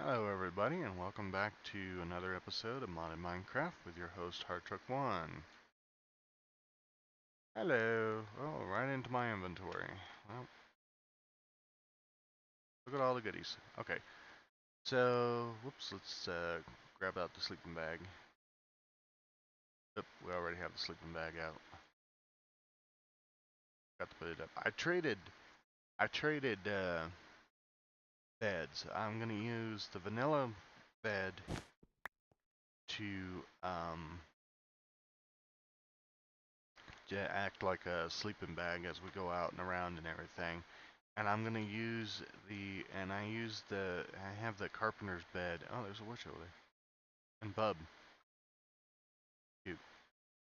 Hello everybody and welcome back to another episode of Modded Minecraft with your host HardTruck1. Hello. Oh, right into my inventory. Well, look at all the goodies. Okay, so, whoops, let's grab out the sleeping bag. Yep, we already have the sleeping bag out. Got to put it up. I traded beds. I'm gonna use the vanilla bed to act like a sleeping bag as we go out and around and everything. And I'm gonna use I have the carpenter's bed. Oh, there's a witch over there. And Bub. Cute.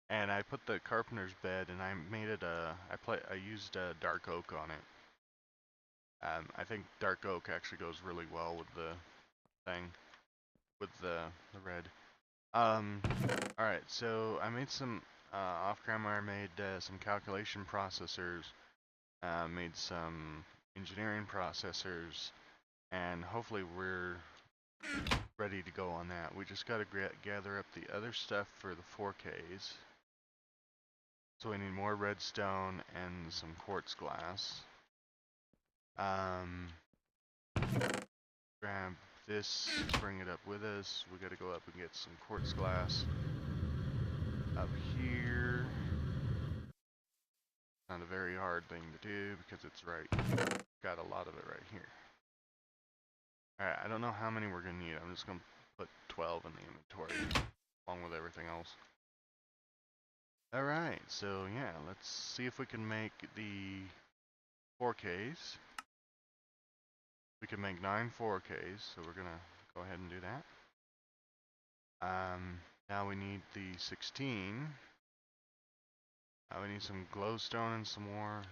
And I put the carpenter's bed and I made it I used dark oak on it. I think dark oak actually goes really well with the thing, with the red. Alright, so I made some, off camera I made some calculation processors, made some engineering processors, and hopefully we're ready to go on that. We just got to gather up the other stuff for the 4Ks. So we need more redstone and some quartz glass. Grab this, bring it up with us. We got to go up and get some quartz glass up here. Not a very hard thing to do because it's got a lot of it right here. Alright, I don't know how many we're going to need. I'm just going to put 12 in the inventory along with everything else. Alright, so yeah, let's see if we can make the 4Ks. We can make 9 4Ks, so we're gonna go ahead and do that. Now we need the 16. Now we need some glowstone and some more of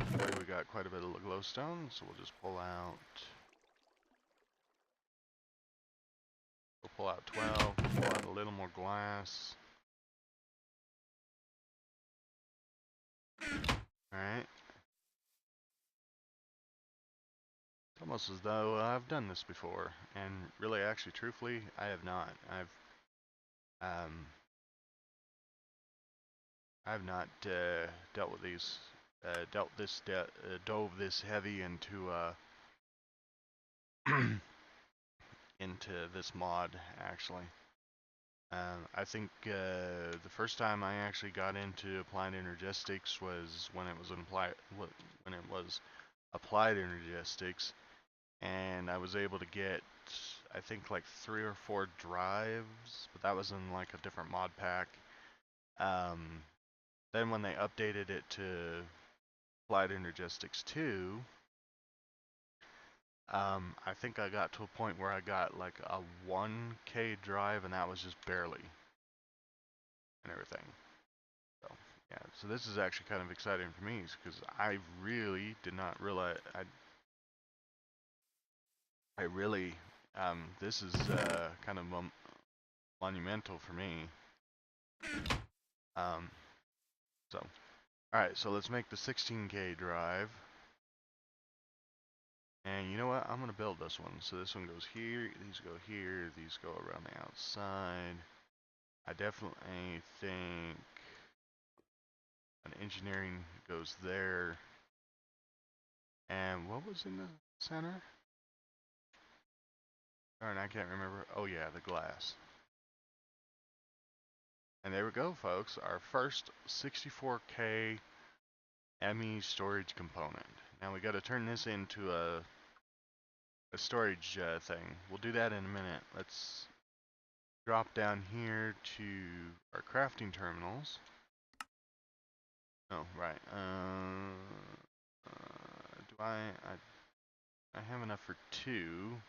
that. We got quite a bit of glowstone, so we'll just pull out 12, pull out a little more glass. Alright. It's almost as though I've done this before, and really, actually, truthfully, I have not. I've not dealt with these, dove this heavy into into this mod actually. I think the first time I actually got into applied energistics was when it was applied energistics, and I was able to get, I think, like 3 or 4 drives, but that was in like a different mod pack. Then when they updated it to applied energistics 2, I think I got to a point where I got like a 1K drive, and that was just barely, and everything. So yeah, so this is actually kind of exciting for me because I really did not realize I really this is kind of monumental for me. So all right, so let's make the 16K drive. And you know what? I'm gonna build this one. So this one goes here, these go here, these go around the outside. I definitely think an engineering goes there. And what was in the center? Darn, I can't remember. Oh yeah, the glass. And there we go, folks. Our first 64K ME storage component. Now we got to turn this into a storage thing. We'll do that in a minute. Let's drop down here to our crafting terminals. Oh, right. Do I have enough for 2.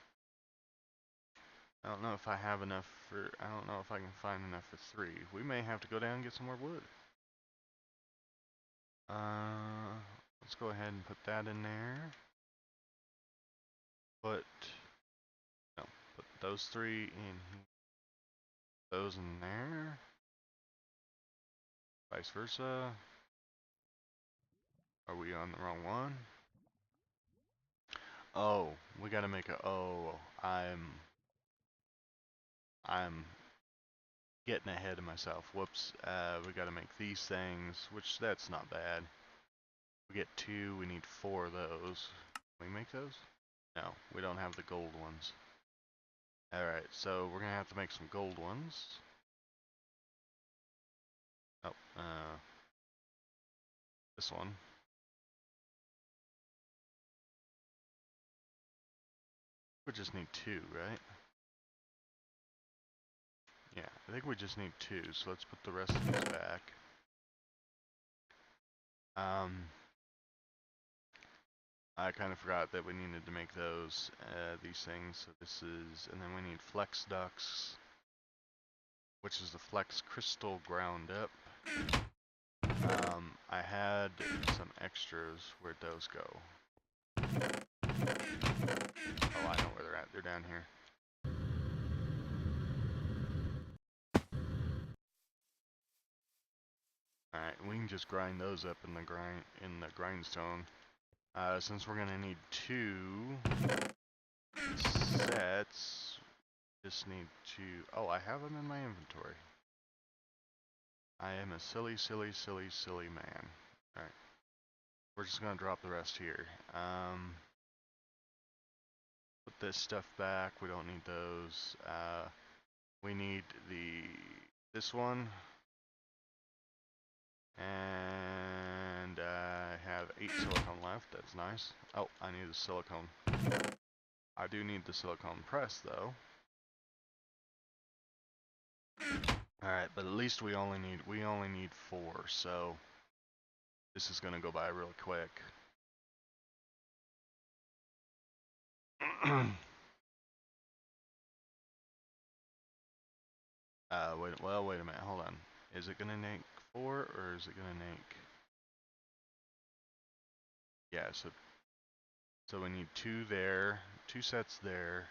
I don't know if I have enough for, I don't know if I can find enough for 3. We may have to go down and get some more wood. Let's go ahead and put that in there. Put those 3 in here. Those in there. Vice versa. Are we on the wrong one? Oh, we gotta make a, oh, I'm getting ahead of myself. Whoops. We gotta make these things, which that's not bad. We get 2, we need 4 of those. Can we make those? No, we don't have the gold ones. Alright, so we're gonna have to make some gold ones. Oh, this one. We just need 2, right? Yeah, I think we just need 2, so let's put the rest of these back. I kind of forgot that we needed to make those, these things. So this is, and then we need flex ducts, which is the flex crystal ground up. I had some extras. Where'd those go? Oh, I know where they're at. They're down here. Alright, we can just grind those up in the grindstone. Since we're gonna need 2 sets, just need to, oh, I have them in my inventory. I am a silly, silly, silly, silly man. Alright. We're just gonna drop the rest here. Put this stuff back. We don't need those. We need this one. And I have 8 silicone left. That's nice. Oh, I need the silicone. I do need the silicone press though. Alright, but at least we only need 4, so this is gonna go by real quick. Wait a minute, hold on. Is it gonna make 4 or is it gonna make? Yeah, so we need 2 there, 2 sets there,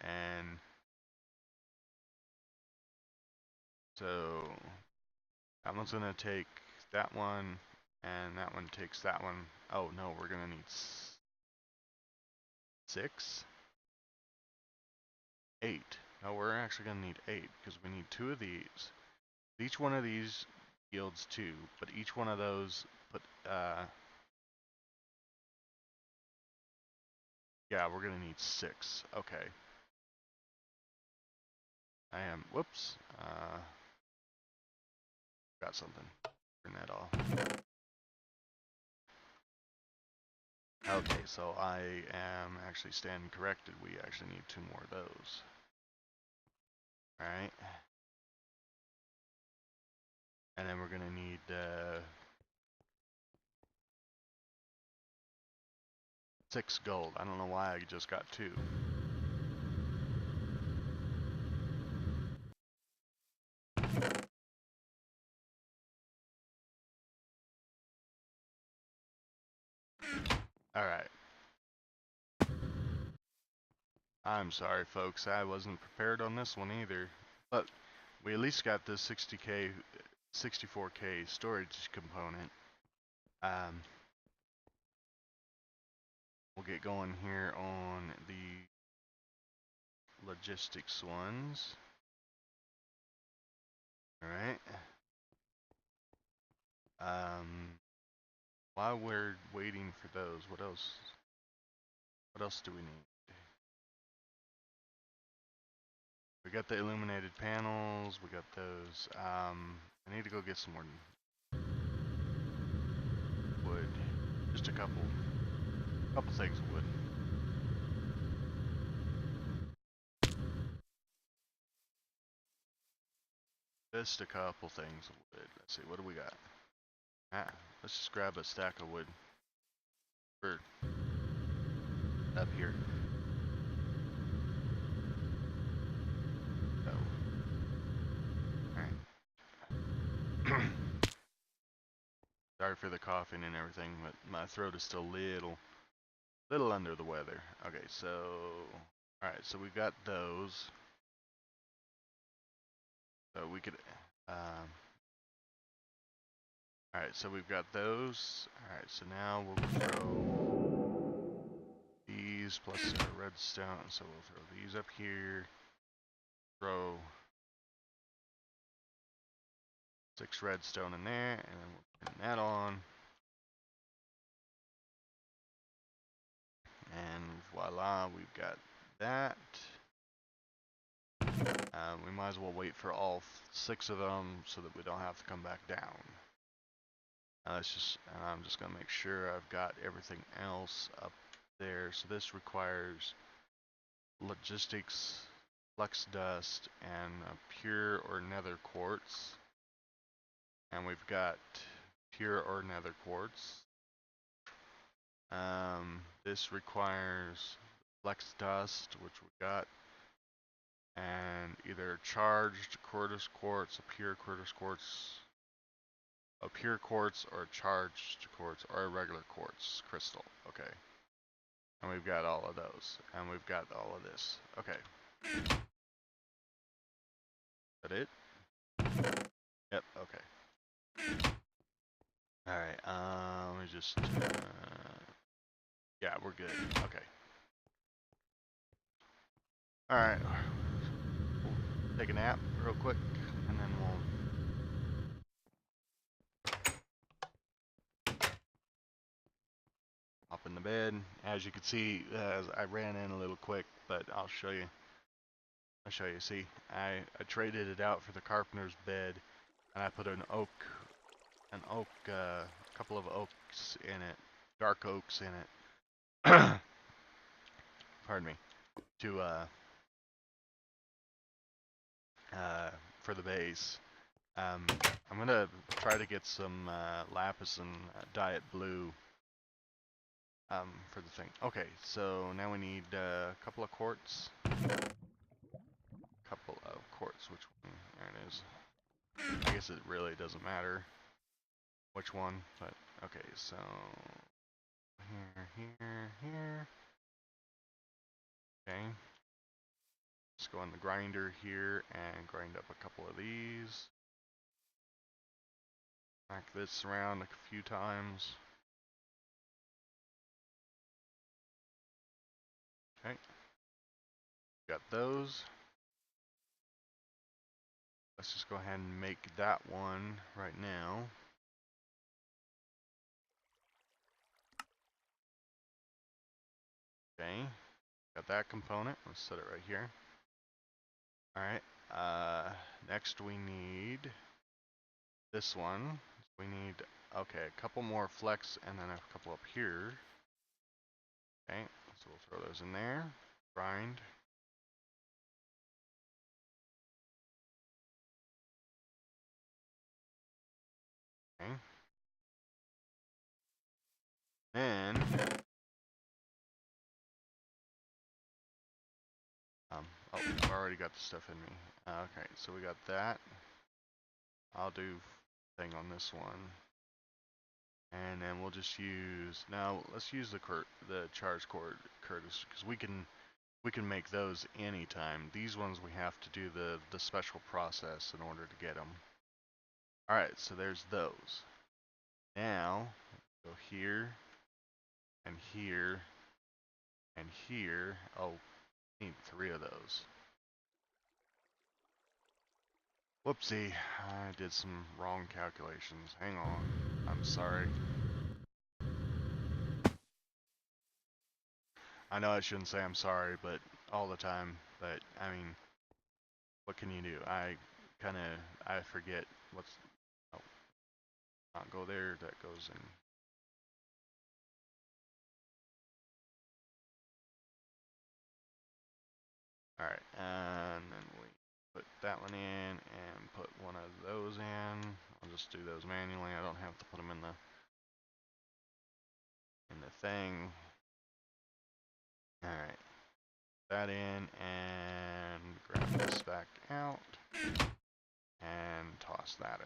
and so that one's gonna take that one, and that one takes that one. Oh no, we're gonna need 6? 8. No, we're actually gonna need 8 because we need 2 of these. Each one of these yields 2, but each one of those yeah, we're gonna need 6. Okay. Whoops, got something. Turn that off. Okay, so I am actually standing corrected. We actually need 2 more of those. Alright. And then we're gonna need, 6 gold. I don't know why I just got 2. Alright. I'm sorry, folks. I wasn't prepared on this one either. But we at least got this 64K storage component. We'll get going here on the logistics ones. Alright. While we're waiting for those, what else do we need? We got the illuminated panels, we got those. I need to go get some more wood. Just a couple things of wood. Just a couple things of wood. Let's see, what do we got? Let's just grab a stack of wood. Or up here. Oh. Alright. Sorry for the coughing and everything, but my throat is still little under the weather. Okay, so alright, so we've got those. So we could alright, so we've got those. Alright, so now we'll throw these these plus our redstone, so we'll throw these up here. Throw 6 redstone in there, and then we'll turn that on. And voila, we've got that. We might as well wait for all 6 of them so that we don't have to come back down. And I'm just gonna make sure I've got everything else up there. So this requires logistics, flex dust, and pure or nether quartz. And we've got pure or nether quartz. This requires flex dust, which we got, and either charged quartz, a pure quartz, or a charged quartz, or a regular quartz crystal. Okay. And we've got all of those, and we've got all of this. Okay. Is that it? Yep. Okay. All right. Let me just. Yeah, we're good. Okay. All right. We'll take a nap real quick, and then we'll. Hop in the bed. As you can see, I ran in a little quick, but I'll show you. See, I traded it out for the carpenter's bed, and I put a couple of oaks in it, dark oaks in it. Pardon me. To for the base. I'm gonna try to get some lapis and diet blue. For the thing. Okay, so now we need a couple of quartz. Which one? There it is. I guess it really doesn't matter which one, but okay, so here. Okay. Just go on the grinder here and grind up a couple of these. Back this around a few times. Okay. Got those. Let's just go ahead and make that one right now. Okay. Got that component. Let's set it right here. Alright. Next we need this one. We need, okay, a couple more flex and then a couple up here. Okay, so we'll throw those in there. Grind. Okay. Then, oh, I've already got the stuff in me. Okay, so we got that. I'll do thing on this one. And then we'll just use, now let's use the charge cord, Curtis, because we can make those anytime. These ones we have to do the special process in order to get them. Alright, so there's those. Now, go here, and here, and here. Oh, need 3 of those. Whoopsie, I did some wrong calculations. Hang on, I'm sorry. I know I shouldn't say I'm sorry, but all the time, but I mean, what can you do? I forget what's, oh, not go there, that goes in. Alright, and then we put that one in and put one of those in. I'll just do those manually. I don't have to put them in the thing. Alright. That in and grab this back out and toss that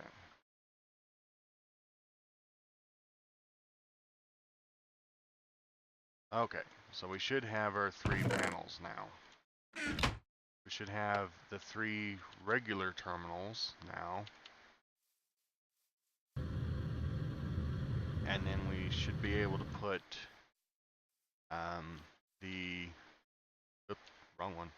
in. Okay, so we should have our 3 panels now. We should have the 3 regular terminals now. And then we should be able to put the, oops, wrong one.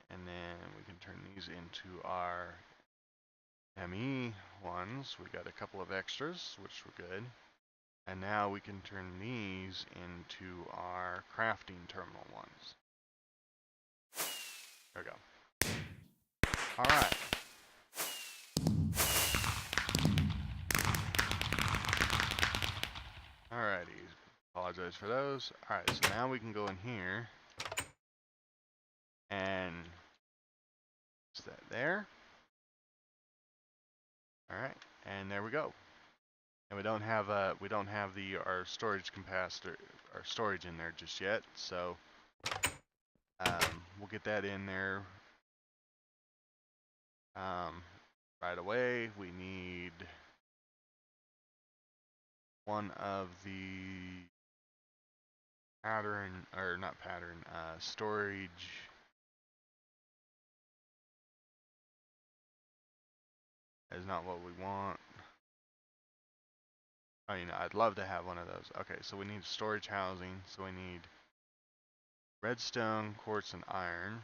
And then we can turn these into our ME ones. We got a couple of extras, which were good. And now we can turn these into our crafting terminal ones. There we go. Alright. Alrighty. Apologize for those. Alright, so now we can go in here and is that there? Alright, and there we go. And we don't have our storage capacitor, our storage in there just yet, so we'll get that in there right away. We need one of the storage is not what we want. I mean, I'd love to have one of those. Okay, so we need storage housing, so we need redstone, quartz, and iron.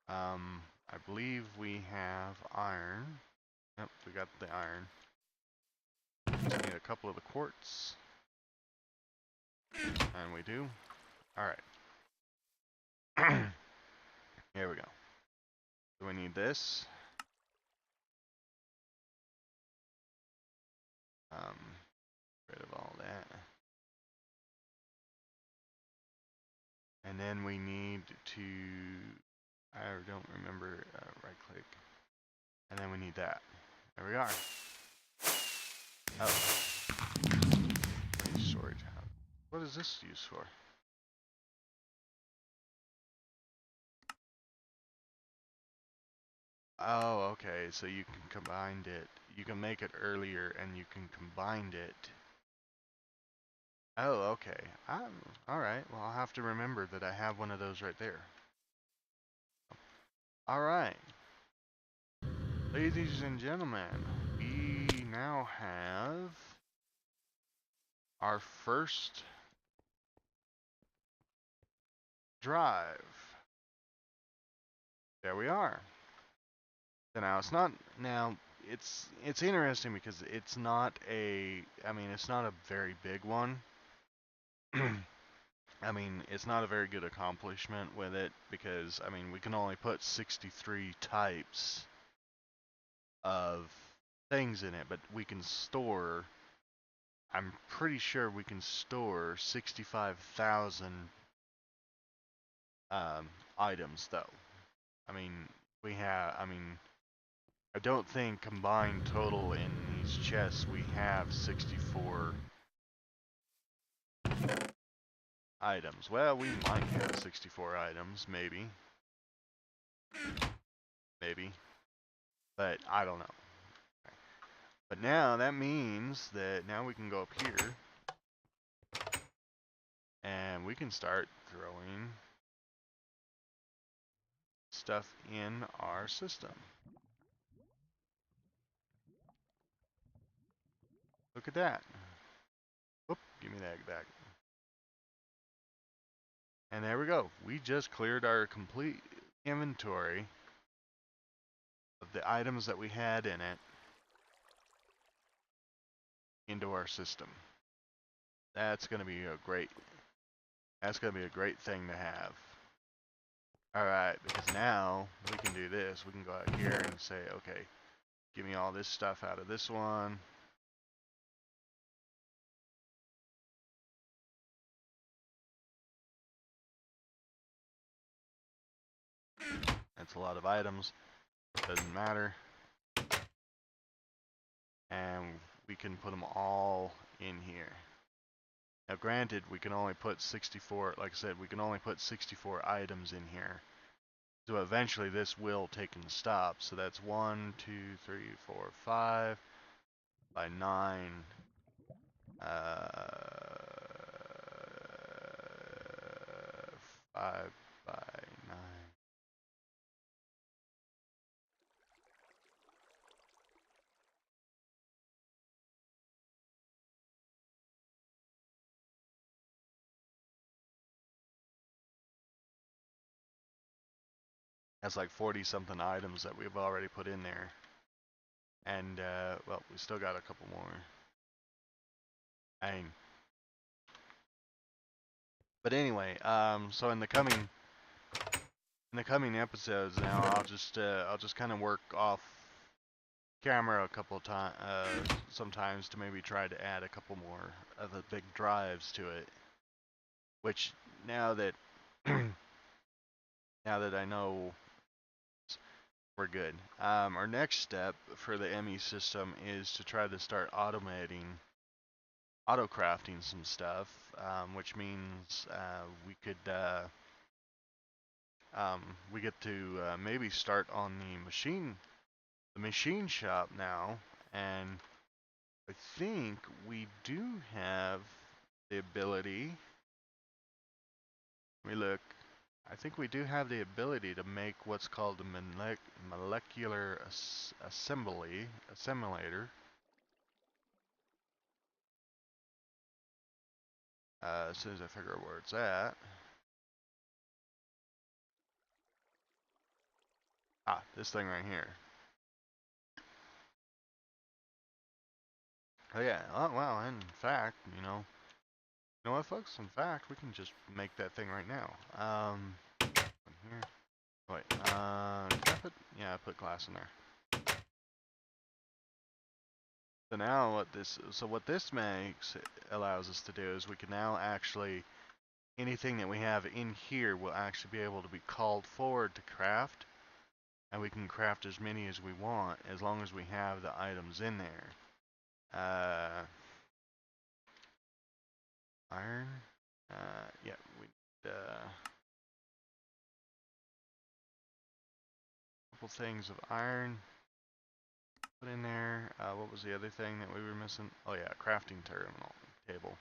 I believe we have iron. Yep, we got the iron. Just need a couple of the quartz. And we do. Alright. Here we go. So we need this. Rid of all that. And then we need to, I don't remember, right click. And then we need that. There we are. Oh. Storage house. What is this used for? Oh, okay. So you can combine it. You can make it earlier and you can combine it. Oh, okay. Alright. Well, I'll have to remember that I have one of those right there. Alright. Ladies and gentlemen, we now have our first drive. There we are. So now it's not, now it's interesting because it's not a, I mean, it's not a very big one. I mean, it's not a very good accomplishment with it because, I mean, we can only put 63 types of things in it, but we can store, I'm pretty sure we can store 65,000 items though. I mean, I don't think combined total in these chests we have 64 items. Well, we might have 64 items, maybe. Maybe. But I don't know. But now that means that now we can go up here and we can start throwing stuff in our system. Look at that. Whoop, give me that back. And there we go. We just cleared our complete inventory of the items that we had in it into our system. That's going to be a great thing to have. Alright, because now we can do this. We can go out here and say, okay, give me all this stuff out of this one. That's a lot of items. Doesn't matter. And we can put them all in here. Now granted, we can only put 64, like I said, we can only put 64 items in here. So eventually this will take and stop. So that's 1, 2, 3, 4, 5 by 9. 5 by 9. Has like 40 something items that we've already put in there. And, well, we still got a couple more. But anyway, so in the coming episodes now, I'll just kind of work off camera a couple of times, sometimes to maybe try to add a couple more of the big drives to it. Which now that I know we're good, our next step for the ME system is to try to start auto crafting some stuff, which means we get to maybe start on the machine shop now, and I think we do have the ability. Let me look. I think we do have the ability to make what's called a molecular assimilator. As soon as I figure out where it's at. Ah, this thing right here. Oh yeah, oh, well, in fact, you know what, folks? In fact, we can just make that thing right now. Here. Wait, can I put, yeah, I put glass in there. So now what this allows us to do is we can now actually, anything that we have in here will actually be able to be called forward to craft, and we can craft as many as we want as long as we have the items in there. Iron, yeah, we need a couple things of iron. Put in there. What was the other thing that we were missing? Oh yeah, crafting table.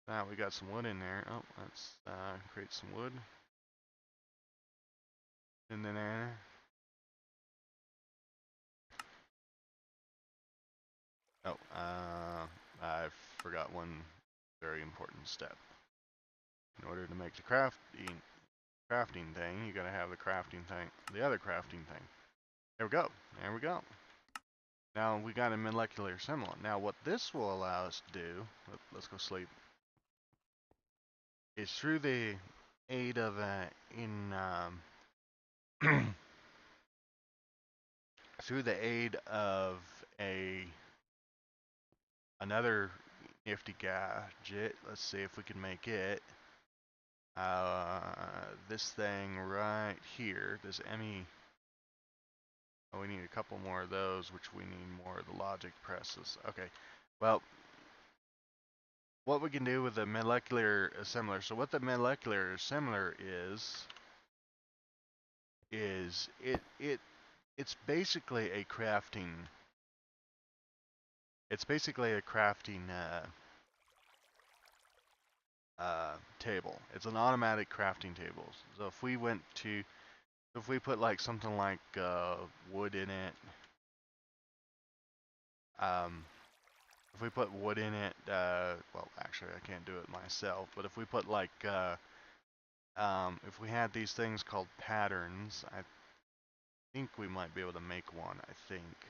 Now we got some wood in there. Oh, let's create some wood. In there. Oh, I forgot one very important step. In order to make the crafting thing, you gotta have the crafting thing, the other crafting thing. There we go. There we go. Now we got a molecular assembler. Now what this will allow us to do, let's go sleep, is through the aid of through the aid of another nifty gadget. Let's see if we can make it. This thing right here, this ME. Oh, we need a couple more of those, which we need more of the logic presses. Okay, well, what we can do with the molecular assembler. So what the molecular assembler is it's basically a crafting. It's basically a crafting table. It's an automatic crafting table. So if we put like something like wood in it, if we put wood in it, well, actually I can't do it myself, but if we put like, if we had these things called patterns, I think we might be able to make one, I think.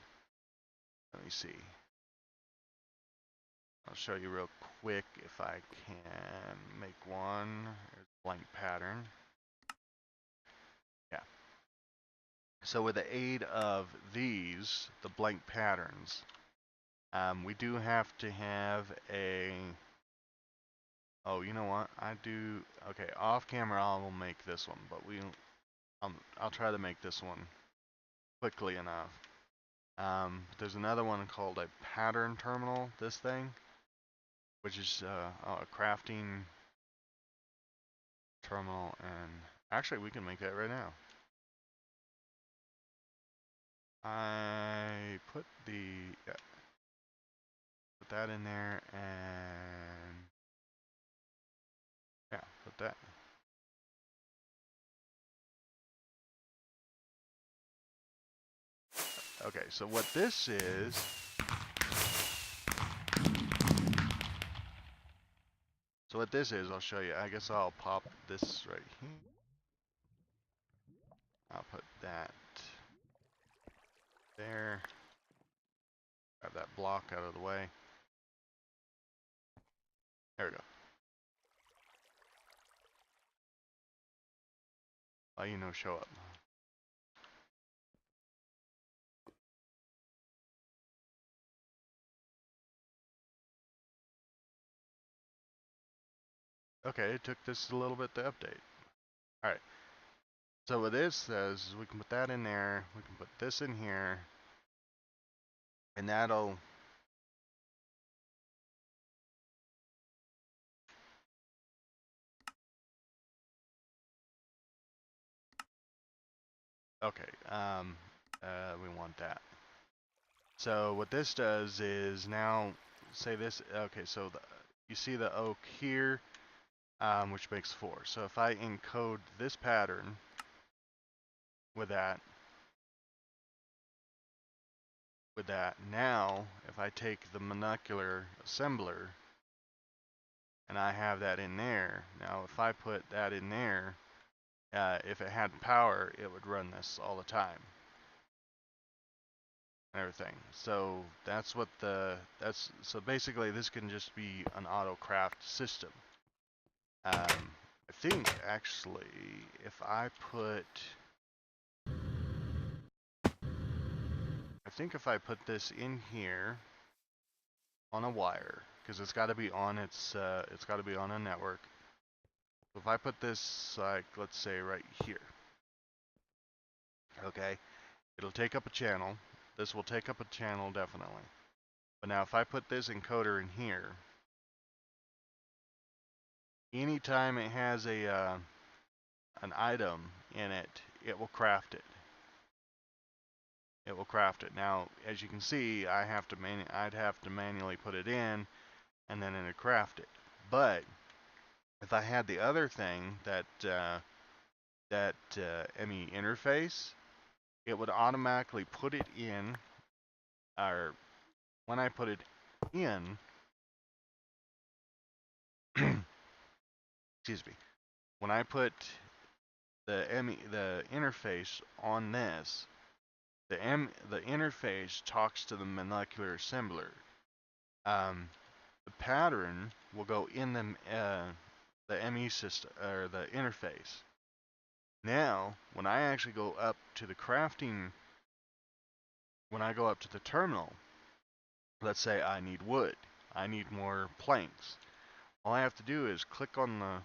Let me see. I'll show you real quick if I can make one. Here's a blank pattern. Yeah. So with the aid of these, the blank patterns, we do have to have a, oh, you know what? Okay, off camera I will make this one, but I'll try to make this one quickly enough. There's another one called a pattern terminal, this thing, which is a crafting terminal, and actually we can make that right now. I put put that in there, and yeah, put that. Okay, so what this is, I'll show you. I guess I'll pop this right here. I'll put that there. Grab that block out of the way. There we go. Let you know show up. Okay, it took this a little bit to update. Alright. So what this says is we can put that in there, we can put this in here, and that'll okay, we want that. So what this does is now say this, okay, so you see the oak here, which makes 4. So if I encode this pattern with that, now if I take the monocular assembler and I have that in there, now if I put that in there, if it had power, it would run this all the time. Everything. So that's what so basically this can just be an auto craft system. I think actually if I put this in here on a wire, because it's got to be on it's got to be on a network. So if I put this, like, let's say right here, okay, it'll take up a channel. This will take up a channel definitely. But now if I put this encoder in here, anytime it has a an item in it, it will craft it. It will craft it. Now, as you can see, I'd have to manually put it in, and then it'd craft it. But if I had the other thing, that ME interface, it would automatically put it in, or when I put it in, excuse me, when I put the interface on this, the interface talks to the molecular assembler. The pattern will go in the ME system, or the interface. Now, when I actually go up to the crafting, when I go up to the terminal, let's say I need wood, I need more planks. All I have to do is click on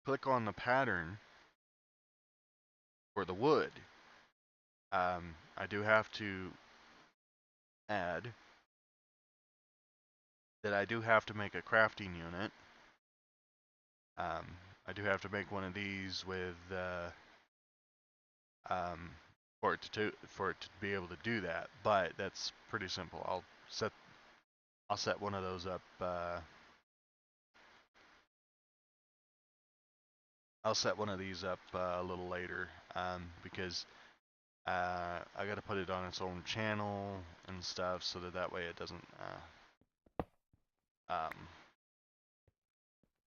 the pattern for the wood. I do have to add that I do have to make a crafting unit. I do have to make one of these with for it to be able to do that, but that's pretty simple. I'll set one of those up. I'll set one of these up a little later, because I got to put it on its own channel and stuff, so that way it doesn't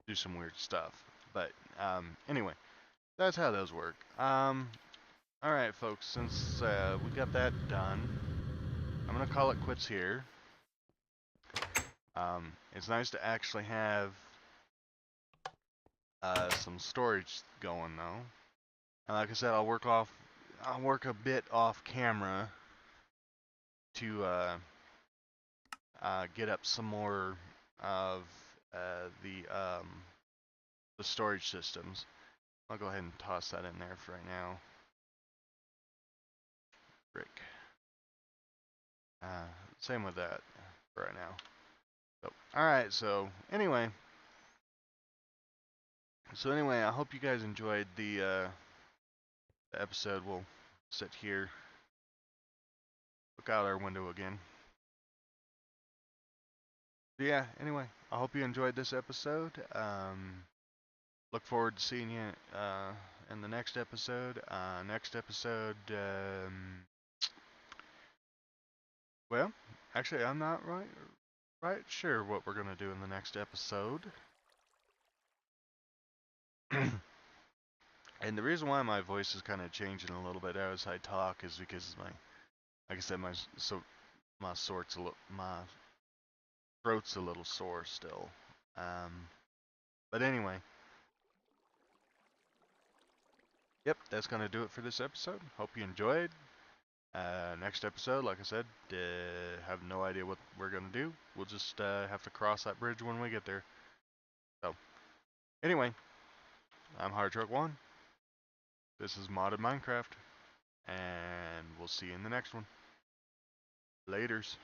do some weird stuff. But anyway, that's how those work. All right, folks. Since we got that done, I'm gonna call it quits here. It's nice to actually have some storage going though. And like I said, I'll work a bit off camera to get up some more of the storage systems. I'll go ahead and toss that in there for right now. Brick. Same with that for right now. So, all right. So anyway, I hope you guys enjoyed the episode. We'll sit here, look out our window again. But yeah, anyway, I hope you enjoyed this episode. Look forward to seeing you in the next episode. Well, actually, I'm not right sure what we're gonna do in the next episode. And the reason why my voice is kind of changing a little bit as I talk is because like I said, my throat's a little sore still. But anyway, yep, that's gonna do it for this episode. Hope you enjoyed. Next episode, like I said, have no idea what we're gonna do. We'll just have to cross that bridge when we get there. So, anyway, I'm Hard Truck One. This is Modded Minecraft, and we'll see you in the next one. Laters.